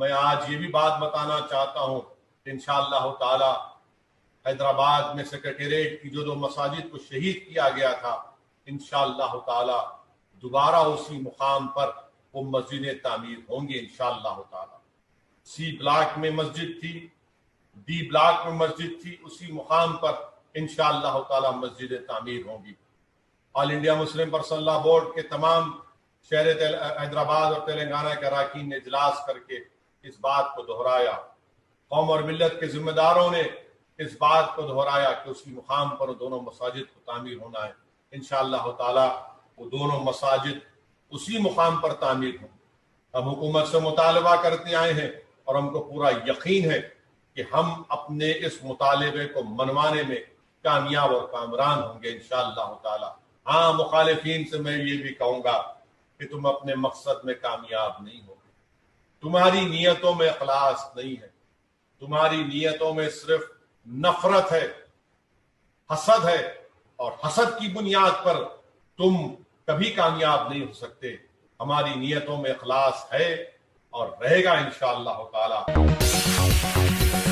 میں آج یہ بھی بات بتانا چاہتا ہوں کہ انشاءاللہ تعالی حیدرآباد میں سیکریٹریٹ کی جو مساجد کو شہید کیا گیا تھا، انشاءاللہ تعالی دوبارہ اسی مقام پر وہ مسجدیں تعمیر ہوں گی انشاءاللہ تعالی۔ سی بلاک میں مسجد تھی، ڈی بلاک میں مسجد تھی، اسی مقام پر انشاءاللہ تعالی مسجدیں تعمیر ہوں گی۔ All India Muslim Personal Law Board کے تمام شہر حیدرآباد اور تلنگانہ کے اراکین نے اجلاس کر کے اس بات کو دہرایا، قوم اور ملت کے ذمہ داروں نے اس بات کو دہرایا کہ اسی مقام پر وہ دونوں مساجد کو تعمیر ہونا ہے۔ انشاءاللہ تعالی وہ دونوں مساجد اسی مقام پر تعمیر ہوں۔ ہم حکومت سے مطالبہ کرتے آئے ہیں اور ہم کو پورا یقین ہے کہ ہم اپنے اس مطالبے کو منوانے میں کامیاب اور کامران ہوں گے انشاءاللہ تعالی۔ ہاں، مخالفین سے میں یہ بھی کہوں گا کہ تم اپنے مقصد میں کامیاب نہیں ہوگے، تمہاری نیتوں میں اخلاص نہیں ہے، تمہاری نیتوں میں صرف نفرت ہے، حسد ہے، اور حسد کی بنیاد پر تم کبھی کامیاب نہیں ہو سکتے۔ ہماری نیتوں میں اخلاص ہے اور رہے گا انشاءاللہ تعالی۔